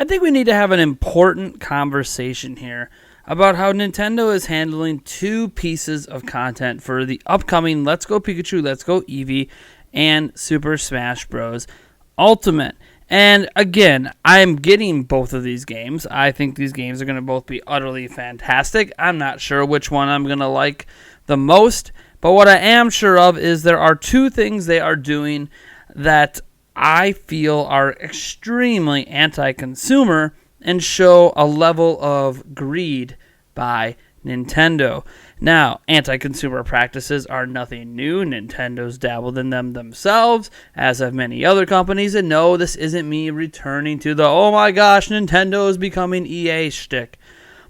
I think we need to have an important conversation here about how Nintendo is handling two pieces of content for the upcoming Let's Go Pikachu, Let's Go Eevee, and Super Smash Bros. Ultimate. And again, I'm getting both of these games. I think these games are going to both be utterly fantastic. I'm not sure which one I'm going to like the most, but what I am sure of is there are two things they are doing that I feel are extremely anti-consumer and show a level of greed by Nintendo. Now, anti-consumer practices are nothing new. Nintendo's dabbled in them themselves, as have many other companies. And no, this isn't me returning to the, oh my gosh, Nintendo is becoming EA shtick.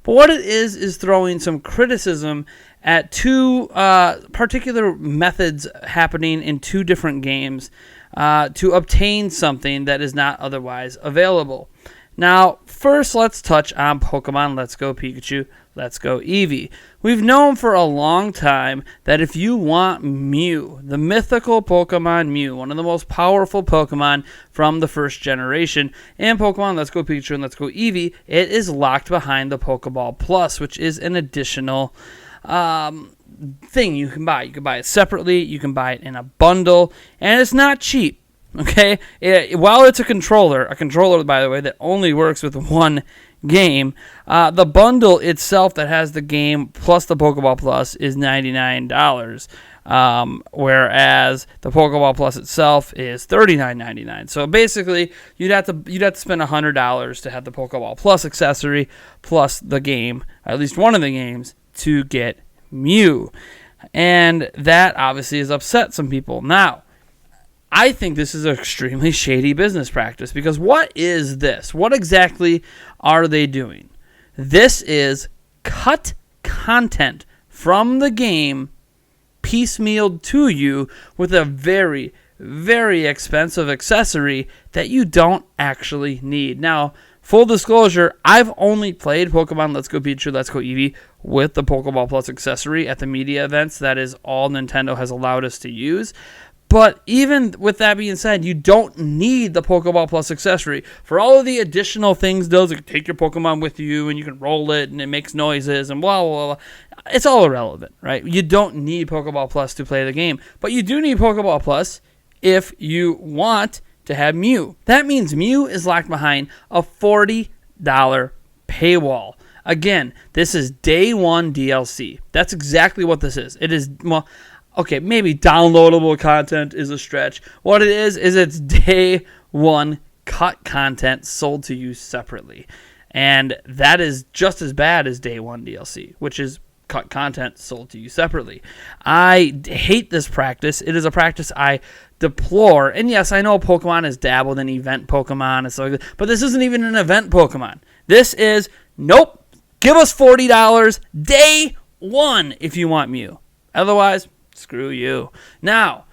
But what it is throwing some criticism at two particular methods happening in two different games to obtain something that is not otherwise available. Now, first, let's touch on Pokemon Let's Go Pikachu, Let's Go Eevee. We've known for a long time that if you want Mew, the mythical Pokemon Mew, one of the most powerful Pokemon from the first generation, in Pokemon Let's Go Pikachu and Let's Go Eevee, it is locked behind the Pokeball Plus, which is an additional thing you can buy. You can buy it separately, you can buy it in a bundle, and it's not cheap. Okay, while it's a controller, by the way, that only works with one game, the bundle itself that has the game plus the Pokeball Plus is $99, whereas the Pokeball Plus itself is $39.99. So basically, you'd have to spend $100 to have the Pokeball Plus accessory plus the game, at least one of the games, to get Mew, and that obviously has upset some people. Now, I think this is an extremely shady business practice because what is this? What exactly are they doing? This is cut content from the game piecemealed to you with a very, very expensive accessory that you don't actually need. Now, full disclosure, I've only played Pokemon Let's Go Pikachu, Let's Go Eevee with the Pokeball Plus accessory at the media events. That is all Nintendo has allowed us to use. But even with that being said, you don't need the Pokeball Plus accessory. For all of the additional things it does, you can take your Pokemon with you and you can roll it and it makes noises and blah, blah, blah. It's all irrelevant, right? You don't need Pokeball Plus to play the game. But you do need Pokeball Plus if you want to have Mew. That means Mew is locked behind a $40 paywall. Again, this is day one DLC. That's exactly what this is. It is, well, okay, maybe downloadable content is a stretch. What it is it's day one cut content sold to you separately. And that is just as bad as day one DLC, which is cut content sold to you separately. I hate this practice. It is a practice I deplore. And yes, I know Pokemon has dabbled in event Pokemon and stuff like that, but this isn't even an event Pokemon. This is, nope, give us $40 day one if you want Mew. Otherwise, screw you. Now,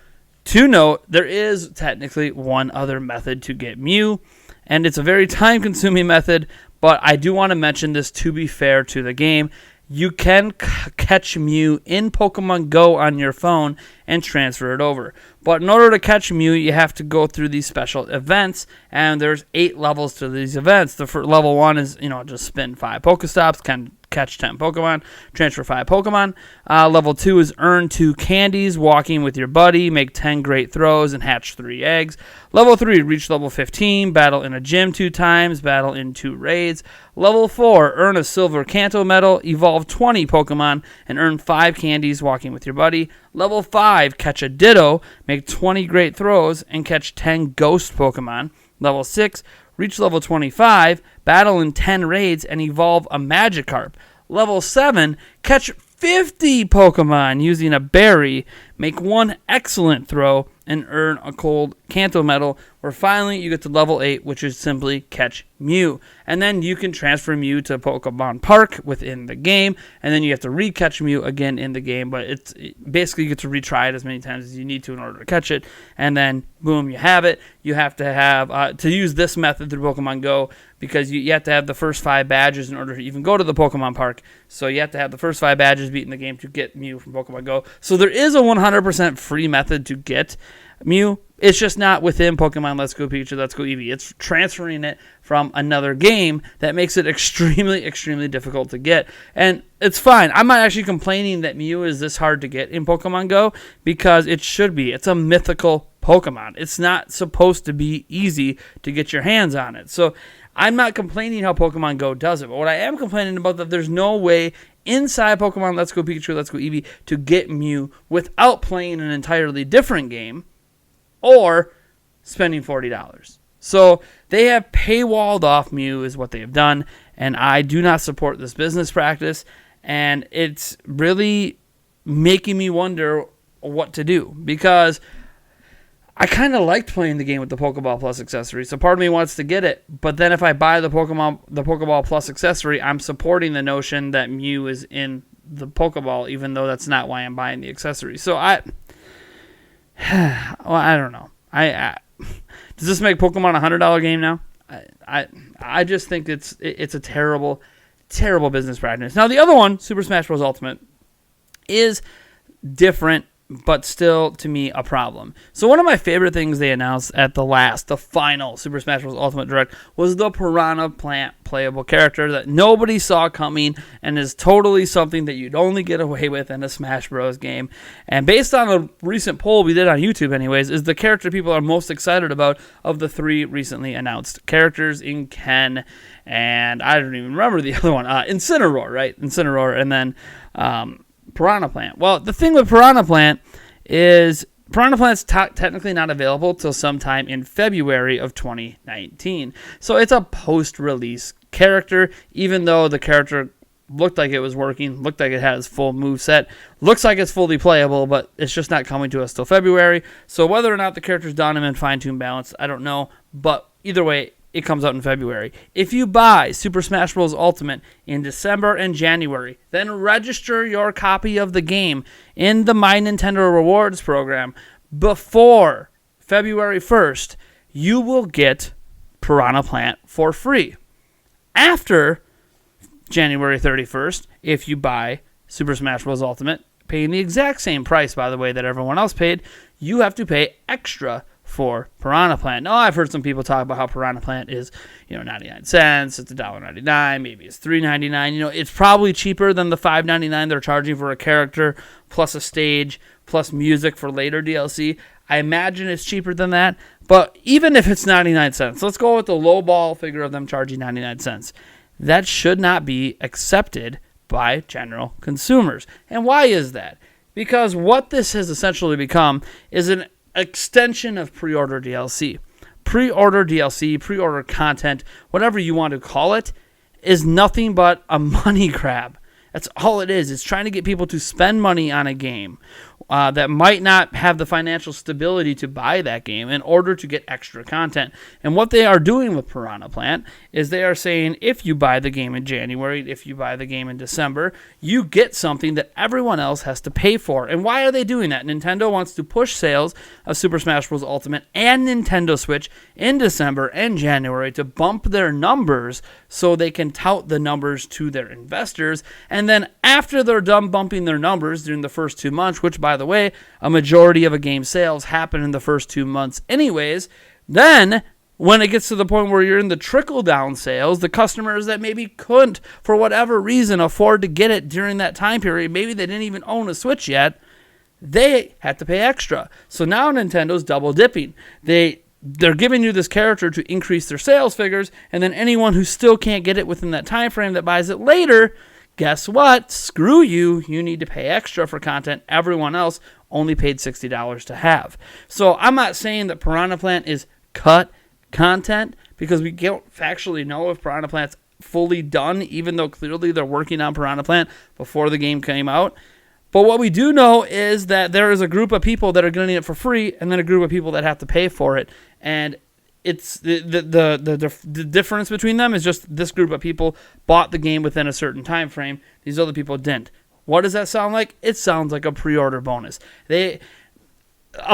to note, there is technically one other method to get Mew, and it's a very time-consuming method, but I do want to mention this to be fair to the game. You can catch Mew in Pokemon Go on your phone and transfer it over. But in order to catch Mew, you have to go through these special events, and there's 8 levels to these events. The first, level 1 is, just spin 5 Pokestops, catch 10 Pokemon, transfer 5 Pokemon. Level 2 is earn 2 candies, walking with your buddy, make 10 great throws, and hatch 3 eggs. Level 3, reach level 15, battle in a gym 2 times, battle in 2 raids. Level 4, earn a silver Kanto medal, evolve 20 Pokemon, and earn 5 candies, walking with your buddy. Level 5, catch a Ditto, make 20 great throws, and catch 10 ghost Pokemon. Level 6, reach level 25, battle in 10 raids, and evolve a Magikarp. Level 7, catch 50 Pokemon using a berry, make 1 excellent throw, and earn a cold Kanto medal, where finally you get to level 8, which is simply catch Mew. And then you can transfer Mew to Pokemon Park within the game, and then you have to re-catch Mew again in the game, but it's basically you get to retry it as many times as you need to in order to catch it, and then boom, you have it. You have to have, to use this method through Pokemon Go, because you have to have the first 5 badges in order to even go to the Pokemon Park, so you have to have the first 5 badges beaten the game to get Mew from Pokemon Go. So there is a 100% free method to get Mew. It's just not within Pokemon Let's Go Pikachu, Let's Go Eevee. It's transferring it from another game that makes it extremely, extremely difficult to get. And it's fine. I'm not actually complaining that Mew is this hard to get in Pokemon Go because it should be. It's a mythical Pokemon. It's not supposed to be easy to get your hands on it. So I'm not complaining how Pokemon Go does it. But what I am complaining about that there's no way inside Pokemon Let's Go Pikachu, Let's Go Eevee to get Mew without playing an entirely different game or spending $40. So they have paywalled off Mew is what they have done, and I do not support this business practice, and it's really making me wonder what to do because I kind of liked playing the game with the Pokeball Plus accessory, so part of me wants to get it, but then if I buy the Pokeball Plus accessory, I'm supporting the notion that Mew is in the Pokeball, even though that's not why I'm buying the accessory. So I don't know. Does this make Pokemon a $100 game now? I just think it's a terrible, terrible business practice. Now the other one, Super Smash Bros. Ultimate, is different, but still to me a problem. So one of my favorite things they announced at the final Super Smash Bros. Ultimate Direct was the Piranha Plant playable character that nobody saw coming and is totally something that you'd only get away with in a Smash Bros. Game. And based on a recent poll we did on YouTube anyways, is the character people are most excited about of the 3 recently announced characters in Ken, and I don't even remember the other one, Incineroar, right? Incineroar, and then Piranha Plant. Well, the thing with Piranha Plant is Piranha Plant's technically not available till sometime in February of 2019. So it's a post-release character, even though the character looked like it was working, looked like it had its full move set, looks like it's fully playable, but it's just not coming to us till February. So whether or not the character's done and been fine-tuned balanced, I don't know. But either way, it comes out in February. If you buy Super Smash Bros. Ultimate in December and January, then register your copy of the game in the My Nintendo Rewards program before February 1st, you will get Piranha Plant for free. After January 31st, if you buy Super Smash Bros. Ultimate, paying the exact same price, by the way, that everyone else paid, you have to pay extra for Piranha Plant. Now, I've heard some people talk about how Piranha Plant is, 99 cents, it's $1.99, maybe it's $3.99. It's probably cheaper than the $5.99 they're charging for a character, plus a stage, plus music for later DLC. I imagine it's cheaper than that, but even if it's 99 cents, let's go with the low ball figure of them charging 99 cents. That should not be accepted by general consumers. And why is that? Because what this has essentially become is an extension of pre-order DLC. Pre-order DLC, pre-order content, whatever you want to call it, is nothing but a money grab. That's all it is. It's trying to get people to spend money on a game that might not have the financial stability to buy that game in order to get extra content. And what they are doing with Piranha Plant is they are saying if you buy the game in January, if you buy the game in December, you get something that everyone else has to pay for. And why are they doing that? Nintendo wants to push sales of Super Smash Bros. Ultimate and Nintendo Switch in December and January to bump their numbers so they can tout the numbers to their investors. And then after they're done bumping their numbers during the first 2 months, which, by the way, a majority of a game's sales happen in the first 2 months anyways, then when it gets to the point where you're in the trickle-down sales, the customers that maybe couldn't, for whatever reason, afford to get it during that time period, maybe they didn't even own a Switch yet, they had to pay extra. So now Nintendo's double dipping. They're giving you this character to increase their sales figures, and then anyone who still can't get it within that time frame that buys it later, guess what? Screw you. You need to pay extra for content everyone else only paid $60 to have. So I'm not saying that Piranha Plant is cut content because we don't factually know if Piranha Plant's fully done, even though clearly they're working on Piranha Plant before the game came out. But what we do know is that there is a group of people that are getting it for free and then a group of people that have to pay for it. And it's the difference between them is just this group of people bought the game within a certain time frame. These other people didn't. What does that sound like? It sounds like a pre-order bonus. A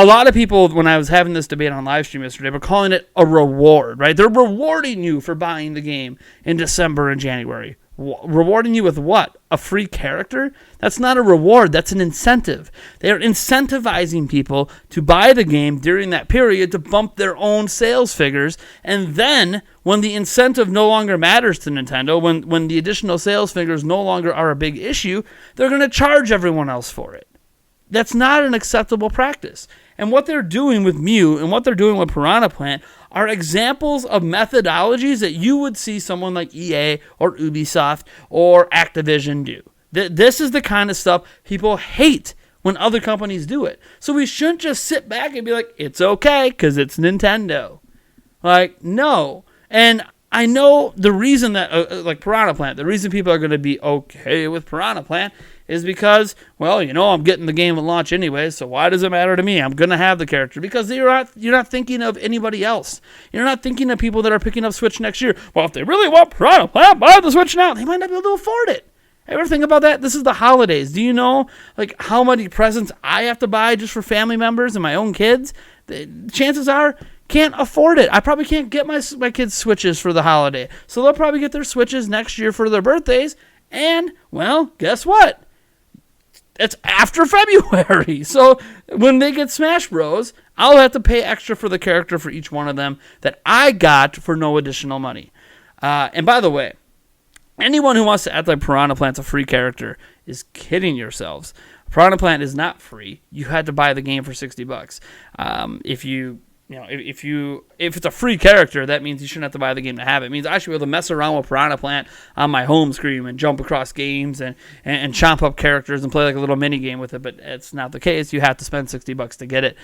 lot of people, when I was having this debate on live stream yesterday, were calling it a reward, right? They're rewarding you for buying the game in December and January. Rewarding you with what? A free character? That's not a reward. That's an incentive. They are incentivizing people to buy the game during that period to bump their own sales figures. And then when the incentive no longer matters to Nintendo, when the additional sales figures no longer are a big issue, they're going to charge everyone else for it. That's not an acceptable practice. And what they're doing with Mew and what they're doing with Piranha Plant are examples of methodologies that you would see someone like EA or Ubisoft or Activision do. This is the kind of stuff people hate when other companies do it. So we shouldn't just sit back and be like, it's okay because it's Nintendo. Like, no. And I know the reason that, like Piranha Plant, the reason people are going to be okay with Piranha Plant is because, well, I'm getting the game at launch anyway, so why does it matter to me? I'm going to have the character. Because you're not thinking of anybody else. You're not thinking of people that are picking up Switch next year. Well, if they really want Piranha Plant, buy the Switch now. They might not be able to afford it. Ever think about that? This is the holidays. Do you know like how many presents I have to buy just for family members and my own kids? The chances are, can't afford it. I probably can't get my kids Switches for the holiday. So they'll probably get their Switches next year for their birthdays. And, well, guess what? It's after February. So when they get Smash Bros., I'll have to pay extra for the character for each one of them that I got for no additional money. And by the way, anyone who wants to act like Piranha Plant's a free character is kidding yourselves. Piranha Plant is not free. You had to buy the game for $60. If it's a free character, that means you shouldn't have to buy the game to have it. It means I should be able to mess around with Piranha Plant on my home screen and jump across games and chomp up characters and play like a little mini game with it. But it's not the case. You have to spend $60 to get it.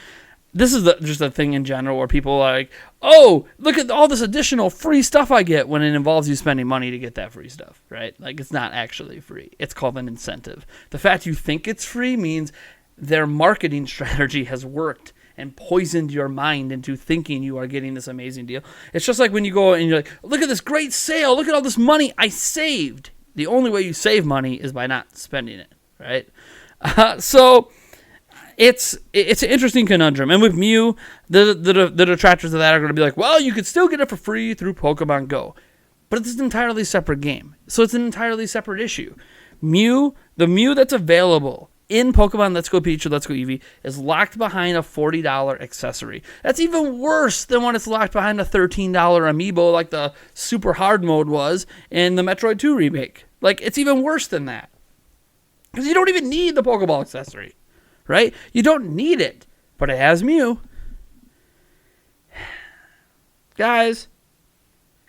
This is just a thing in general where people are like, oh, look at all this additional free stuff I get when it involves you spending money to get that free stuff, right? Like, it's not actually free. It's called an incentive. The fact you think it's free means their marketing strategy has worked and poisoned your mind into thinking you are getting this amazing deal. It's just like when you go and you're like, look at this great sale. Look at all this money I saved. The only way you save money is by not spending it, right? So it's an interesting conundrum. And with Mew, the detractors of that are going to be like, well, you could still get it for free through Pokemon Go. But it's an entirely separate game. So it's an entirely separate issue. The Mew that's available in Pokemon Let's Go Pikachu, Let's Go Eevee is locked behind a $40 accessory. That's even worse than when it's locked behind a $13 amiibo like the Super Hard Mode was in the Metroid 2 remake. Like, it's even worse than that. Because you don't even need the Pokeball accessory, right? You don't need it, but it has Mew. Guys,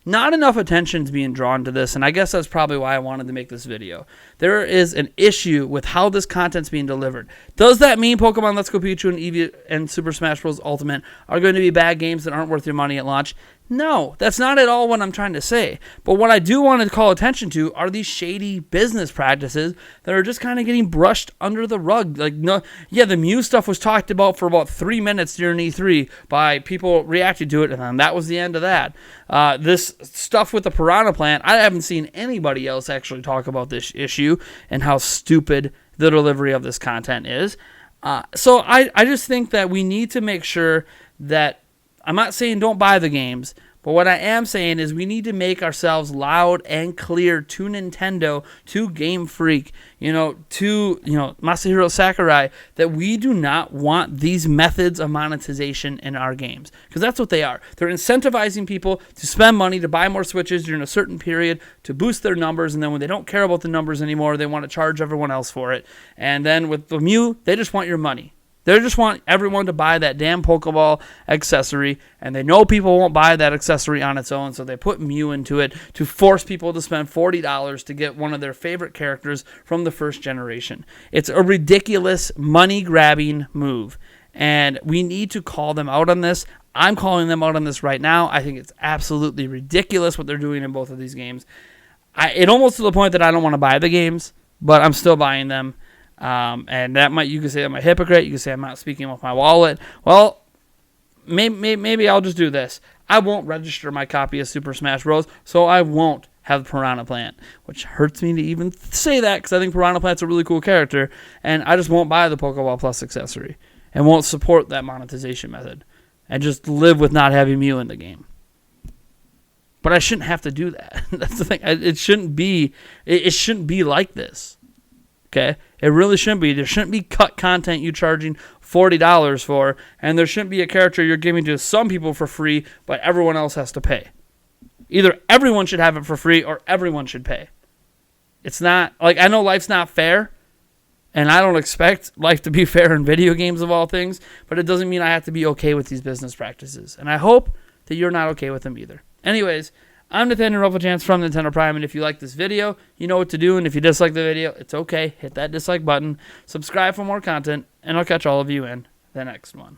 not enough attention is being drawn to this, and I guess that's probably why I wanted to make this video. There is an issue with how this content's being delivered. Does that mean Pokemon Let's Go Pikachu and Eevee and Super Smash Bros. Ultimate are going to be bad games that aren't worth your money at launch? No, that's not at all what I'm trying to say. But what I do want to call attention to are these shady business practices that are just kind of getting brushed under the rug. Like, no, yeah, the Mew stuff was talked about for about 3 minutes during E3 by people reacting to it, and then that was the end of that. This stuff with the Piranha Plant, I haven't seen anybody else actually talk about this issue and how stupid the delivery of this content is. So I just think that we need to make sure that, I'm not saying don't buy the games, but what I am saying is we need to make ourselves loud and clear to Nintendo, to Game Freak, to Masahiro Sakurai, that we do not want these methods of monetization in our games. Because that's what they are. They're incentivizing people to spend money to buy more Switches during a certain period to boost their numbers, and then when they don't care about the numbers anymore, they want to charge everyone else for it. And then with the Mew, they just want your money. They just want everyone to buy that damn Pokeball accessory, and they know people won't buy that accessory on its own, so they put Mew into it to force people to spend $40 to get one of their favorite characters from the first generation. It's a ridiculous, money-grabbing move, and we need to call them out on this. I'm calling them out on this right now. I think it's absolutely ridiculous what they're doing in both of these games. It almost to the point that I don't want to buy the games, but I'm still buying them. And you can say I'm a hypocrite. You can say I'm not speaking with my wallet. Well, maybe I'll just do this. I won't register my copy of Super Smash Bros., so I won't have Piranha Plant, which hurts me to even say that because I think Piranha Plant's a really cool character, and I just won't buy the Pokeball Plus accessory and won't support that monetization method and just live with not having Mew in the game. But I shouldn't have to do that. That's the thing. It shouldn't be. It shouldn't be like this. Okay, it really shouldn't be. There shouldn't be cut content you charging $40 for, and there shouldn't be a character you're giving to some people for free, but everyone else has to pay. Either everyone should have it for free, or everyone should pay. It's not like, I know life's not fair, and I don't expect life to be fair in video games of all things, but it doesn't mean I have to be okay with these business practices, and I hope that you're not okay with them either. Anyways, I'm Nathaniel Rufflechance from Nintendo Prime, and if you like this video, you know what to do, and if you dislike the video, it's okay. Hit that dislike button, subscribe for more content, and I'll catch all of you in the next one.